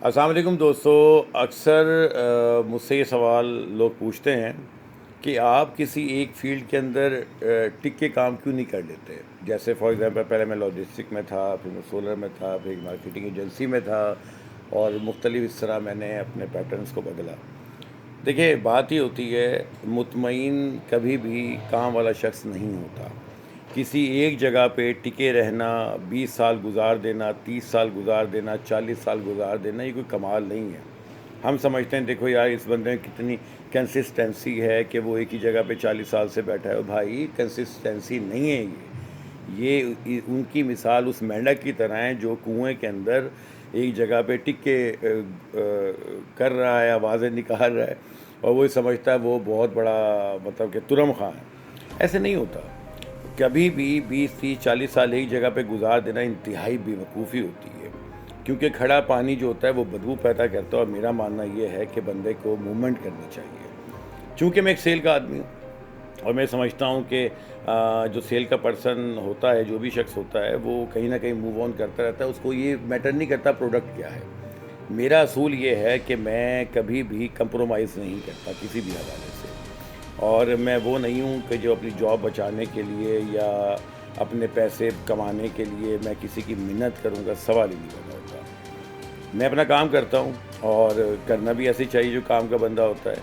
السلام علیکم دوستو. اکثر مجھ سے یہ سوال لوگ پوچھتے ہیں کہ آپ کسی ایک فیلڈ کے اندر ٹک کے کام کیوں نہیں کر لیتے. جیسے فار ایگزامپل پہلے میں لاجسٹک میں تھا، پھر میں سولر میں تھا، پھر ایک مارکیٹنگ ایجنسی میں تھا، اور مختلف اس طرح میں نے اپنے پیٹرنز کو بدلا. دیکھیے بات یہ ہوتی ہے، مطمئن کبھی بھی کام والا شخص نہیں ہوتا. کسی ایک جگہ پہ ٹکے رہنا، 20 سال گزار دینا، 30 سال گزار دینا، 40 سال گزار دینا، یہ کوئی کمال نہیں ہے. ہم سمجھتے ہیں دیکھو یار اس بندے میں کتنی کنسسٹنسی ہے کہ وہ ایک ہی جگہ پہ 40 سال سے بیٹھا ہے. بھائی کنسسٹنسی نہیں ہے یہ ان کی مثال اس مینڈک کی طرح ہے جو کنویں کے اندر ایک جگہ پہ ٹک کے کر رہا ہے، آوازیں نکال رہا ہے، اور وہ سمجھتا ہے وہ بہت بڑا مطلب کہ ترم خواہ ہے. ایسے نہیں ہوتا. کبھی بھی 20 30 40 سال ایک جگہ پہ گزار دینا انتہائی بے وقوفی ہوتی ہے، کیونکہ کھڑا پانی جو ہوتا ہے وہ بدبو پیدا کرتا ہے. اور میرا ماننا یہ ہے کہ بندے کو موومنٹ کرنی چاہیے. چونکہ میں ایک سیل کا آدمی ہوں، اور میں سمجھتا ہوں کہ جو سیل کا پرسن ہوتا ہے، جو بھی شخص ہوتا ہے، وہ کہیں نہ کہیں موو آن کرتا رہتا ہے. اس کو یہ میٹر نہیں کرتا پروڈکٹ کیا ہے. میرا اصول یہ ہے کہ میں کبھی بھی کمپرومائز نہیں کرتا کسی بھی حوالے سے. اور میں وہ نہیں ہوں کہ جو اپنی جاب بچانے کے لیے یا اپنے پیسے کمانے کے لیے میں کسی کی منت کروں گا. سوال ہی نہیں پیدا ہوتا. میں اپنا کام کرتا ہوں، اور کرنا بھی ایسے چاہیے جو کام کا بندہ ہوتا ہے.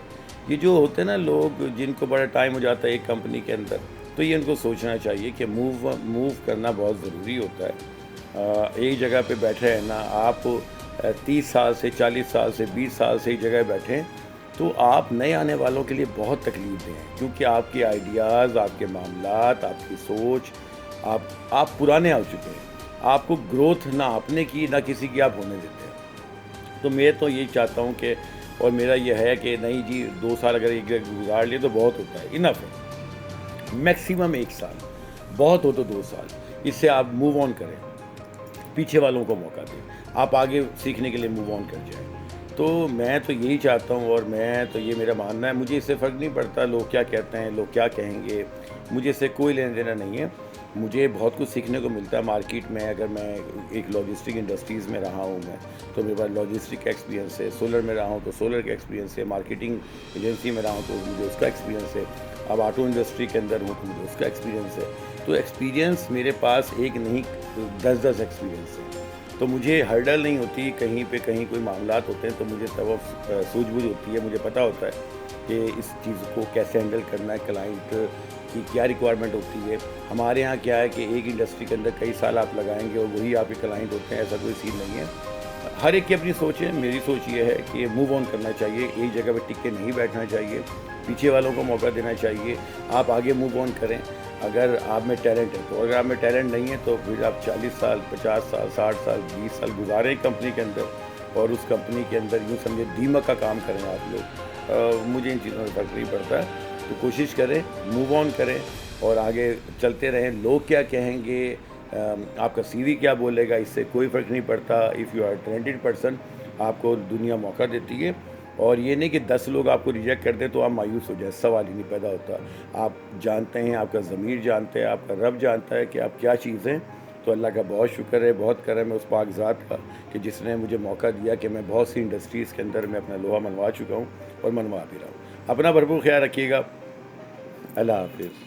یہ جو ہوتے ہیں نا لوگ جن کو بڑا ٹائم ہو جاتا ہے ایک کمپنی کے اندر، تو یہ ان کو سوچنا چاہیے کہ موو کرنا بہت ضروری ہوتا ہے. ایک جگہ پہ بیٹھے رہنا، آپ 30 سال سے، 40 سال سے، 20 سال سے ایک جگہ بیٹھیں، تو آپ نئے آنے والوں کے لیے بہت تکلیف دیں، کیونکہ آپ کے آئیڈیاز، آپ کے معاملات، آپ کی سوچ، آپ پرانے آ چکے ہیں. آپ کو گروتھ نہ اپنے کی نہ کسی کی آپ ہونے دیتے ہیں. تو میں تو یہی چاہتا ہوں کہ، اور میرا یہ ہے کہ نہیں جی 2 سال اگر ایک جگہ گزار لیے تو بہت ہوتا ہے، انف ہے. میکسیمم 1 سال، بہت ہو تو 2 سال. اس سے آپ موو آن کریں، پیچھے والوں کو موقع دیں، آپ آگے سیکھنے کے لیے موو آن کر جائیں. تو میں تو یہی چاہتا ہوں، اور میں تو یہ میرا ماننا ہے. مجھے اس سے فرق نہیں پڑتا لوگ کیا کہتے ہیں، لوگ کیا کہیں گے، مجھے اس سے کوئی لینا دینا نہیں ہے. مجھے بہت کچھ سیکھنے کو ملتا ہے مارکیٹ میں. اگر میں ایک لاجسٹک انڈسٹریز میں رہا ہوں میں، تو میرے پاس لاجسٹک کا ایکسپیرینس ہے. سولر میں رہا ہوں تو سولر کا ایکسپیرینس ہے. مارکیٹنگ ایجنسی میں رہا ہوں تو مجھے اس کا ایکسپیرینس ہے. اب آٹو انڈسٹری کے اندر ہوں تو مجھے اس کا ایکسپیرینس ہے. تو ایکسپیرینس میرے پاس ایک نہیں 10 ایکسپیرینس ہے. تو مجھے ہرڈل نہیں ہوتی. کہیں پہ کہیں کوئی معاملات ہوتے ہیں تو مجھے تب سوجھ بوجھ ہوتی ہے. مجھے پتہ ہوتا ہے کہ اس چیز کو کیسے ہینڈل کرنا ہے، کلائنٹ کی کیا ریکوائرمنٹ ہوتی ہے. ہمارے ہاں کیا ہے کہ ایک انڈسٹری کے اندر کئی سال آپ لگائیں گے اور وہی آپ کے کلائنٹ ہوتے ہیں، ایسا کوئی سین نہیں ہے. ہر ایک کی اپنی سوچ ہے. میری سوچ یہ ہے کہ موو آن کرنا چاہیے، ایک جگہ پہ ٹک کے نہیں بیٹھنا چاہیے، پیچھے والوں کو موقع دینا چاہیے. آپ آگے موو آن کریں اگر آپ میں ٹیلنٹ ہے تو. اگر آپ میں ٹیلنٹ نہیں ہے تو پھر آپ 40 سال، 50 سال، 60 سال، 20 سال گزاریں کمپنی کے اندر، اور اس کمپنی کے اندر یوں سمجھے دیمک کا کام کریں آپ لوگ. مجھے ان چیزوں میں فرق نہیں پڑتا ہے. تو کوشش کریں، موو آن کریں، اور آگے چلتے رہیں. لوگ کیا کہیں گے، آپ کا سی وی کیا بولے گا، اس سے کوئی فرق نہیں پڑتا. If you are talented person, آپ کو دنیا موقع دیتی ہے. اور یہ نہیں کہ 10 لوگ آپ کو ریجیکٹ کر دیں تو آپ مایوس ہو جائیں. سوال ہی نہیں پیدا ہوتا. آپ جانتے ہیں، آپ کا ضمیر جانتے ہیں، آپ کا رب جانتا ہے کہ آپ کیا چیز ہیں. تو اللہ کا بہت شکر ہے، بہت کرم ہے اس پاک ذات کا کہ جس نے مجھے موقع دیا کہ میں بہت سی انڈسٹریز کے اندر میں اپنا لوہا منوا چکا ہوں اور منوا بھی رہا ہوں. اپنا بھرپور خیال رکھیے گا. اللہ حافظ.